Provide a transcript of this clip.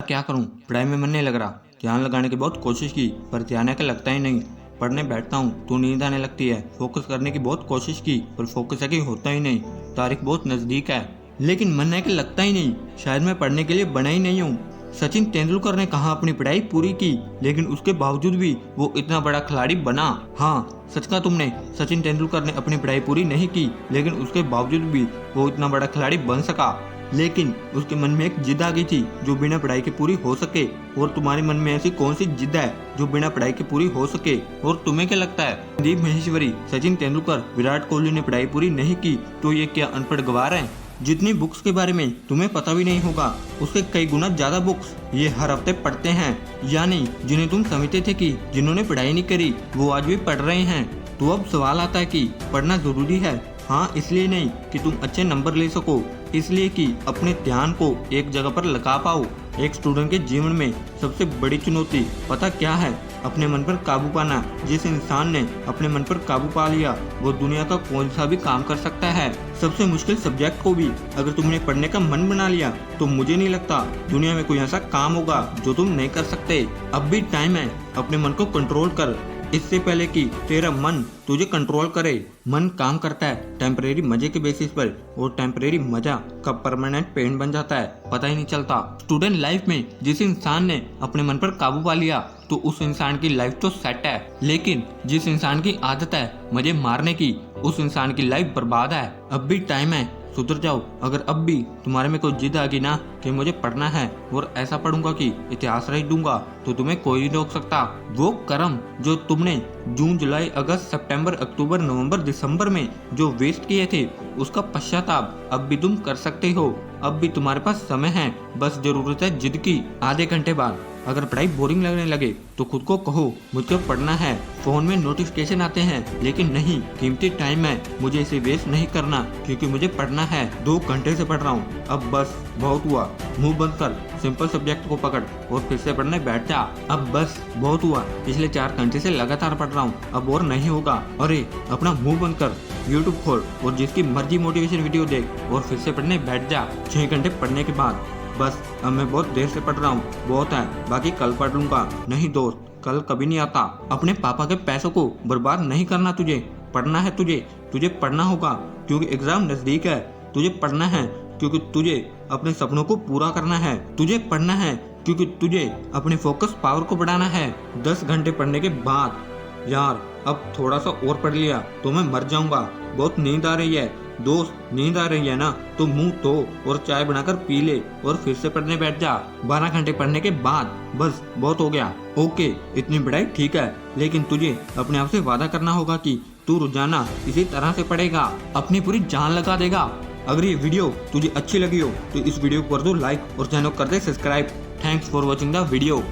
क्या करूं, पढ़ाई में मन नहीं लग रहा। ध्यान लगाने की बहुत कोशिश की पर ध्यान का लगता ही नहीं। पढ़ने बैठता हूं तो नींद आने लगती है। फोकस करने की बहुत कोशिश की पर फोकस है कि होता ही नहीं। तारीख बहुत नजदीक है लेकिन मन है कि लगता ही नहीं। शायद मैं पढ़ने के लिए बना ही नहीं हूँ। सचिन तेंदुलकर ने कहा अपनी पढ़ाई पूरी की लेकिन उसके बावजूद भी वो इतना बड़ा खिलाड़ी बना। हाँ, सच कहा तुमने। सचिन तेंदुलकर ने अपनी पढ़ाई पूरी नहीं की लेकिन उसके बावजूद भी वो इतना बड़ा खिलाड़ी बन सका। लेकिन उसके मन में एक जिद आ गई थी जो बिना पढ़ाई के पूरी हो सके। और तुम्हारे मन में ऐसी कौन सी जिद है जो बिना पढ़ाई के पूरी हो सके? और तुम्हें क्या लगता है संदीप महेश्वरी, सचिन तेंदुलकर, विराट कोहली ने पढ़ाई पूरी नहीं की तो ये क्या अनपढ़ गवार हैं? जितनी बुक्स के बारे में तुम्हें पता भी नहीं होगा उसके कई गुना ज्यादा बुक्स ये हर हफ्ते पढ़ते हैं। यानी जिन्हें तुम समझते थे कि जिन्होंने पढ़ाई नहीं करी वो आज भी पढ़ रहे हैं। तो अब सवाल आता है कि पढ़ना जरूरी है। हाँ, इसलिए नहीं कि तुम अच्छे नंबर ले सको, इसलिए कि अपने ध्यान को एक जगह पर लगा पाओ। एक स्टूडेंट के जीवन में सबसे बड़ी चुनौती पता क्या है? अपने मन पर काबू पाना। जिस इंसान ने अपने मन पर काबू पा लिया वो दुनिया का कौन सा भी काम कर सकता है। सबसे मुश्किल सब्जेक्ट को भी अगर तुमने पढ़ने का मन बना लिया तो मुझे नहीं लगता दुनिया में कोई ऐसा काम होगा जो तुम नहीं कर सकते। अब भी टाइम है, अपने मन को कंट्रोल कर इससे पहले कि तेरा मन तुझे कंट्रोल करे। मन काम करता है टेम्परेरी मजे के बेसिस पर और टेम्परेरी मजा कब परमानेंट पेन बन जाता है पता ही नहीं चलता। स्टूडेंट लाइफ में जिस इंसान ने अपने मन पर काबू पा लिया तो उस इंसान की लाइफ तो सेट है, लेकिन जिस इंसान की आदत है मजे मारने की उस इंसान की लाइफ बर्बाद है। अब भी टाइम है, सुधर जाओ। अगर अब भी तुम्हारे में कोई जिद आ गई ना कि मुझे पढ़ना है और ऐसा पढ़ूंगा कि इतिहास रच दूंगा तो तुम्हें कोई नहीं रोक सकता। वो कर्म जो तुमने जून, जुलाई, अगस्त, सितंबर, अक्टूबर, नवंबर, दिसंबर में जो वेस्ट किए थे उसका पश्चाताप अब भी तुम कर सकते हो। अब भी तुम्हारे पास समय है, बस जरूरत है जिद की। आधे घंटे बाद अगर पढ़ाई बोरिंग लगने लगे तो खुद को कहो मुझको पढ़ना है। फोन में नोटिफिकेशन आते हैं लेकिन नहीं, कीमती टाइम है, मुझे इसे वेस्ट नहीं करना क्योंकि मुझे पढ़ना है। 2 घंटे से पढ़ रहा हूँ, अब बस बहुत हुआ। मुंह बंद कर, सिंपल सब्जेक्ट को पकड़ और फिर से पढ़ने बैठ जा। अब बस बहुत हुआ, पिछले 4 घंटे से लगातार पढ़ रहा हूँ, अब और नहीं होगा। अरे अपना मुंह बंद कर, यूट्यूब खोल और जिसकी मर्जी मोटिवेशन वीडियो देख और फिर से पढ़ने बैठ जा। 6 घंटे पढ़ने के बाद बस अब मैं बहुत देर से पढ़ रहा हूँ, बहुत है, बाकी कल पढ़ लूंगा। नहीं दोस्त, कल कभी नहीं आता। अपने पापा के पैसों को बर्बाद नहीं करना तुझे। पढ़ना है तुझे पढ़ना होगा क्योंकि एग्जाम नजदीक है। तुझे पढ़ना है क्योंकि तुझे अपने सपनों को पूरा करना है। तुझे पढ़ना है क्योंकि तुझे अपने फोकस पावर को बढ़ाना है। 10 घंटे पढ़ने के बाद यार अब थोड़ा सा और पढ़ लिया तो मैं मर जाऊंगा, बहुत नींद आ रही है। दोस्त, नींद आ रही है ना तो मुंह धो और चाय बनाकर पी ले और फिर से पढ़ने बैठ जा। 12 घंटे पढ़ने के बाद बस बहुत हो गया। ओके, इतनी पढ़ाई ठीक है लेकिन तुझे अपने आप से वादा करना होगा कि तू रोजाना इसी तरह से पढ़ेगा, अपनी पूरी जान लगा देगा। अगर ये वीडियो तुझे अच्छी लगी हो तो इस वीडियो को कर दो लाइक और चैनल कर दे subscribe. Thanks for watching the video.